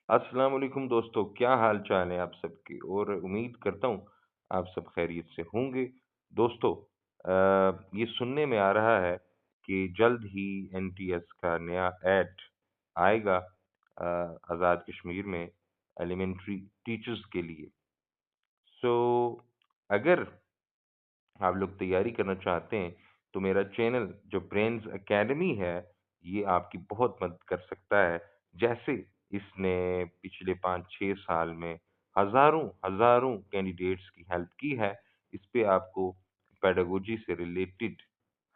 अस्सलाम वालेकुम दोस्तों, क्या हाल चाल है आप सबके? और उम्मीद करता हूँ आप सब खैरियत से होंगे। दोस्तों ये सुनने में आ रहा है कि जल्द ही एनटीएस का नया एक्ट आएगा आज़ाद कश्मीर में एलिमेंट्री टीचर्स के लिए। सो अगर आप लोग तैयारी करना चाहते हैं, तो मेरा चैनल जो ब्रेन्स अकेडमी है, ये आपकी बहुत मदद कर सकता है। जैसे इसने पिछले 5-6 साल में हज़ारों कैंडिडेट्स की हेल्प की है। इस पे आपको पेडागोजी से रिलेटेड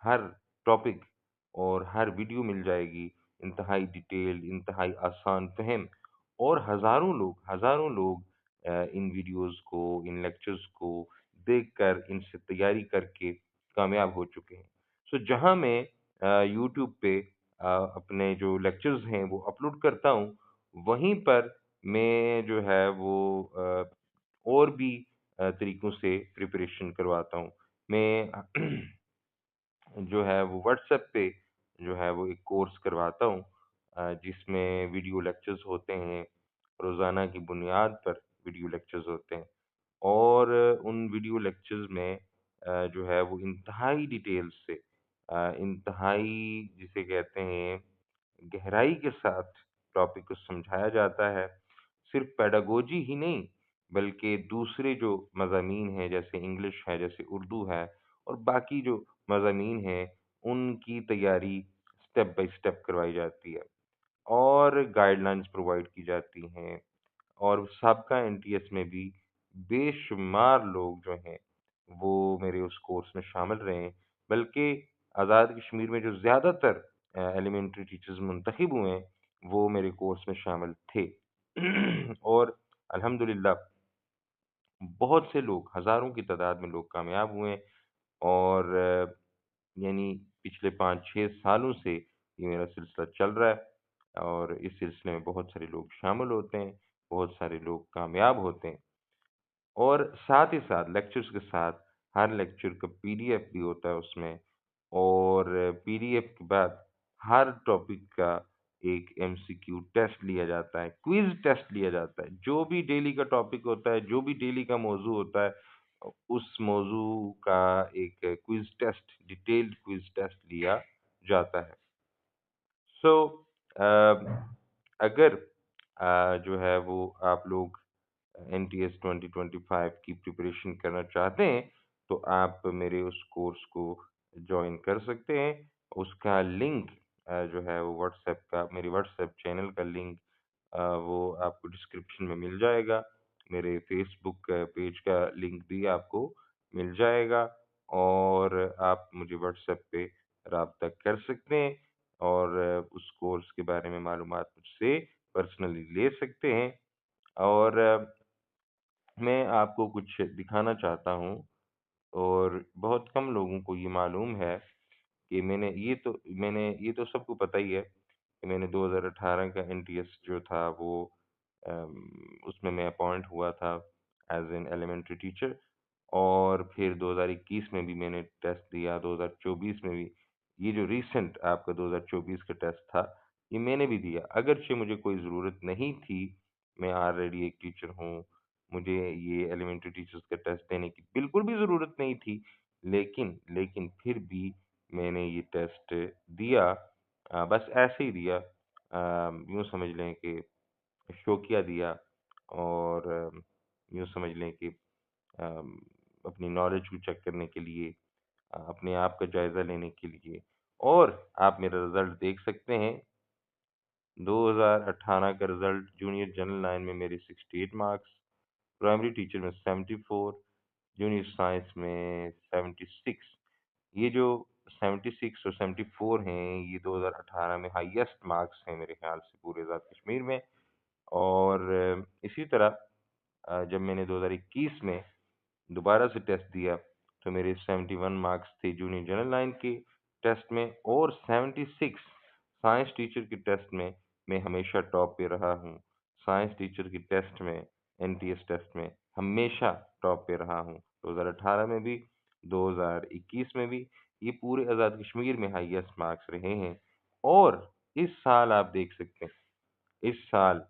हर टॉपिक और हर वीडियो मिल जाएगी, इंतहाई डिटेल्ड, इंतहाई आसान फ़हम और हज़ारों लोग इन वीडियोज़ को, इन लेक्चर्स को देखकर, इनसे तैयारी करके कामयाब हो चुके हैं। सो जहाँ मैं यूट्यूब पे अपने जो लेक्चर्स हैं वो अपलोड करता हूँ, वहीं पर मैं जो है वो और भी तरीकों से प्रिपरेशन करवाता हूँ। मैं जो है वो व्हाट्सएप पे जो है वो एक कोर्स करवाता हूँ जिसमें वीडियो लेक्चर्स होते हैं, रोज़ाना की बुनियाद पर वीडियो लेक्चर्स होते हैं। और उन वीडियो लेक्चर्स में जो है वो इंतहाई डिटेल से इंतहाई जिसे कहते हैं गहराई के साथ टॉपिक को समझाया जाता है। सिर्फ़ पेडागोजी ही नहीं, बल्कि दूसरे जो मज़ामीन हैं, जैसे इंग्लिश है, जैसे उर्दू है और बाकी जो मज़ामीन हैं, उनकी तैयारी स्टेप बाय स्टेप करवाई जाती है और गाइडलाइंस प्रोवाइड की जाती हैं। और साबका एनटीएस में भी बेशुमार लोग जो हैं, वो मेरे उस कोर्स में शामिल रहे हैं। बल्कि आज़ाद कश्मीर में जो ज़्यादातर एलिमेंट्री टीचर्स मुंतखब हुए हैं, वो मेरे कोर्स में शामिल थे। और अल्हम्दुलिल्लाह बहुत से लोग, हज़ारों की तादाद में लोग कामयाब हुए हैं और यानी पिछले 5-6 सालों से ये मेरा सिलसिला चल रहा है और इस सिलसिले में बहुत सारे लोग शामिल होते हैं, बहुत सारे लोग कामयाब होते हैं और साथ ही साथ लेक्चर्स के साथ हर लेक्चर का पीडीएफ भी होता है उसमें और पीडीएफ के बाद हर टॉपिक का एक एमसीक्यू टेस्ट लिया जाता है, क्विज़ टेस्ट लिया जाता है। जो भी डेली का टॉपिक होता है, जो भी डेली का मौज़ू होता है उस मौज़ू का एक quiz test, detailed quiz test लिया जाता है। सो अ, अगर जो है वो आप लोग एनटीएस 2025 की प्रिपरेशन करना चाहते हैं, तो आप मेरे उस कोर्स को जॉइन कर सकते हैं। उसका लिंक जो है वो व्हाट्सएप का मेरे व्हाट्सएप चैनल का लिंक वो आपको डिस्क्रिप्शन में मिल जाएगा। मेरे फ़ेसबुक पेज का लिंक भी आपको मिल जाएगा और आप मुझे व्हाट्सएप पे राब्ता कर सकते हैं और उस कोर्स के बारे में मालूमात मुझसे पर्सनली ले सकते हैं और मैं आपको कुछ दिखाना चाहता हूँ और बहुत कम लोगों को ये मालूम है कि मैंने ये तो सबको पता ही है कि मैंने 2018 का एनटीएस जो था वो उसमें मैं अपॉइंट हुआ था एज़ एन एलिमेंट्री टीचर और फिर 2021 में भी मैंने टेस्ट दिया, 2024 में भी। ये जो रीसेंट आपका 2024 का टेस्ट था, ये मैंने भी दिया। अगरचे मुझे कोई ज़रूरत नहीं थी, मैं ऑलरेडी एक टीचर हूँ, मुझे ये एलिमेंट्री टीचर्स का टेस्ट देने की बिल्कुल भी ज़रूरत नहीं थी। लेकिन फिर भी मैंने ये टेस्ट दिया बस ऐसे ही दिया यूँ समझ लें कि शौकिया दिया और यूँ समझ लें कि अम, अपनी नॉलेज को चेक करने के लिए अपने आप का जायज़ा लेने के लिए और आप मेरा रिज़ल्ट देख सकते हैं 2018 का रिज़ल्ट जूनियर जनरल लाइन में मेरे 68 मार्क्स, प्राइमरी टीचर में 74, जूनियर साइंस में 76। ये जो 76 और 74 हैं, ये 2018 में हाईएस्ट मार्क्स हैं मेरे ख़्याल से पूरे आज़ाद कश्मीर में और इसी तरह जब मैंने 2021 में दोबारा से टेस्ट दिया, तो मेरे 71 मार्क्स थे जूनियर जनरल लाइन के टेस्ट में और 76 साइंस टीचर के टेस्ट में मैं हमेशा टॉप पे रहा हूँ। साइंस टीचर की टेस्ट में, एनटीएस टेस्ट में हमेशा टॉप पे रहा हूँ। 2018 में भी, 2021 में भी, ये पूरे आज़ाद कश्मीर में हाईएस्ट मार्क्स रहे हैं और इस साल आप देख सकते हैं, इस साल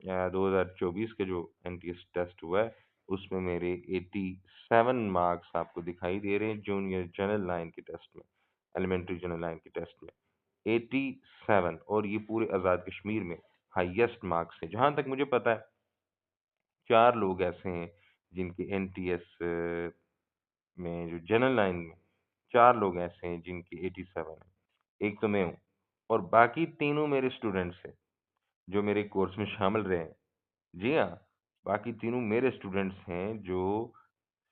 2024 का जो एनटीएस टेस्ट हुआ है, उसमें मेरे 87 मार्क्स आपको दिखाई दे रहे हैं जूनियर जनरल लाइन के टेस्ट में, एलिमेंट्री जनरल लाइन के टेस्ट में। 87 और ये पूरे आज़ाद कश्मीर में हाईएस्ट मार्क्स हैं। जहाँ तक मुझे पता है 4 लोग ऐसे हैं जिनके एनटीएस में जो जनरल लाइन में 4 लोग ऐसे हैं जिनके 87 हैं। एक तो मैं हूँ और बाकी तीनों मेरे स्टूडेंट्स हैं, जो मेरे कोर्स में शामिल रहे हैं। जी हाँ, बाकी तीनों मेरे स्टूडेंट्स हैं जो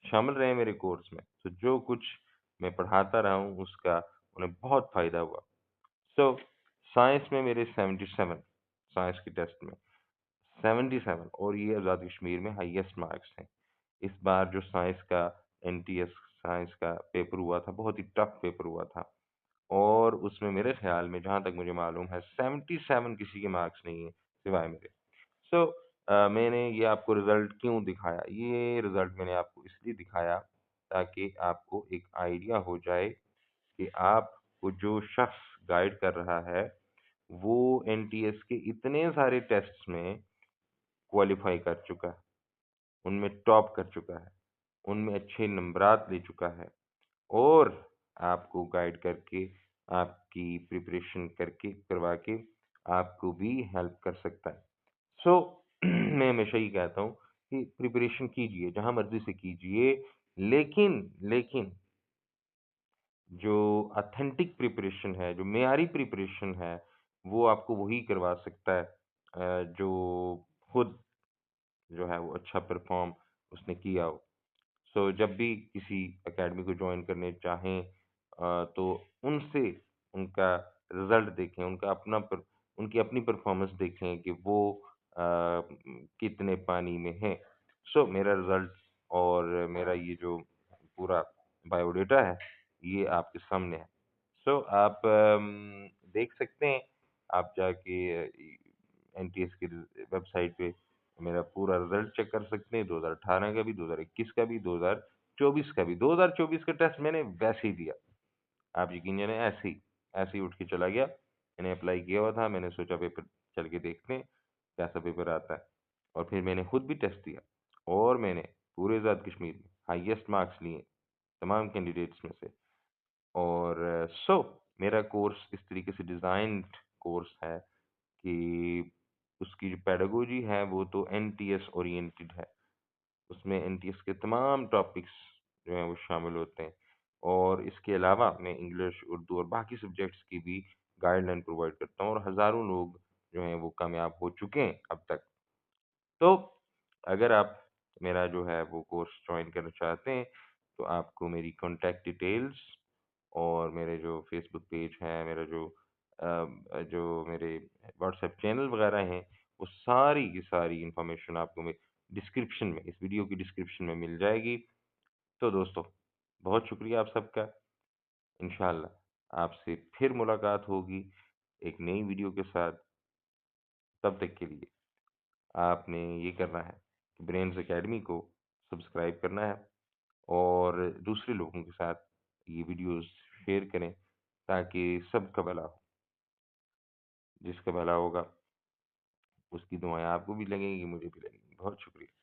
शामिल रहे मेरे कोर्स में। तो जो कुछ मैं पढ़ाता रहा हूँ उसका उन्हें बहुत फ़ायदा हुआ। सो साइंस में मेरे 77, साइंस के टेस्ट में 77 और ये आज़ाद कश्मीर में हाईएस्ट मार्क्स हैं। इस बार जो साइंस का एनटीएस साइंस का पेपर हुआ था, बहुत ही टफ पेपर हुआ था और उसमें मेरे ख़्याल में जहाँ तक मुझे मालूम है 77 किसी के मार्क्स नहीं हैं, सिवाय मेरे। सो मैंने ये आपको रिज़ल्ट क्यों दिखाया? ये रिज़ल्ट मैंने आपको इसलिए दिखाया ताकि आपको एक आइडिया हो जाए कि आपको जो शख़्स गाइड कर रहा है, वो एनटीएस के इतने सारे टेस्ट्स में क्वालीफ़ाई कर चुका है, उनमें टॉप कर चुका है, उनमें अच्छे नंबरात ले चुका है और आपको गाइड करके, आपकी प्रिपरेशन करवा के आपको भी हेल्प कर सकता है। सो मैं हमेशा ये कहता हूँ कि प्रिपरेशन कीजिए, जहाँ मर्ज़ी से कीजिए, लेकिन जो ऑथेंटिक प्रिपरेशन है, जो मेयारी प्रिपरेशन है, वो आपको वही करवा सकता है जो खुद जो है वो अच्छा परफ़ॉर्म उसने किया हो। सो जब भी किसी एकेडमी को जॉइन करने चाहें तो उनसे उनका रिज़ल्ट देखें, उनकी अपनी परफ़ॉर्मेंस देखें कि वो कितने पानी में हैं। सो मेरा रिज़ल्ट और मेरा ये जो पूरा बायोडाटा है, ये आपके सामने है। सो आप देख सकते हैं, आप जाके एनटीएस की वेबसाइट पे मेरा पूरा रिज़ल्ट चेक कर सकते हैं, 2018 का भी, 2021 का भी, 2024 का भी। 2024 का टेस्ट मैंने वैसे ही दिया, आप यकीन जानिए ऐसे ही उठ के चला गया। मैंने अप्लाई किया हुआ था, मैंने सोचा पेपर चल के देखते हैं, कैसा पेपर आता है। और फिर मैंने खुद भी टेस्ट दिया और मैंने पूरे आज़ाद कश्मीर में हाईएस्ट मार्क्स लिए, तमाम कैंडिडेट्स में से। और मेरा कोर्स इस तरीके से डिज़ाइन्ड कोर्स है कि उसकी जो पेडागोजी है वो तो एनटीएस ओरिएंटेड है। उसमें एनटीएस के तमाम टॉपिक्स जो हैं वो शामिल होते हैं और इसके अलावा मैं इंग्लिश, उर्दू और बाकी सब्जेक्ट्स की भी गाइडलाइन प्रोवाइड करता हूँ और हज़ारों लोग जो हैं वो कामयाब हो चुके हैं अब तक। तो अगर आप मेरा जो है वो कोर्स जॉइन करना चाहते हैं, तो आपको मेरी कॉन्टैक्ट डिटेल्स और मेरे जो फ़ेसबुक पेज है, जो मेरे व्हाट्सएप चैनल वगैरह हैं, वो सारी की सारी इन्फॉर्मेशन आपको मैं डिस्क्रिप्शन में, इस वीडियो की डिस्क्रिप्शन में मिल जाएगी। तो दोस्तों, बहुत शुक्रिया आप सबका। इंशाअल्लाह आपसे फिर मुलाकात होगी एक नई वीडियो के साथ। तब तक के लिए आपने ये करना है कि ब्रेन्स अकेडमी को सब्सक्राइब करना है और दूसरे लोगों के साथ ये वीडियोज़ शेयर करें ताकि सबका भला हो। जिसका भला होगा उसकी दुआएँ आपको भी लगेंगी, मुझे भी लगेंगी। बहुत शुक्रिया।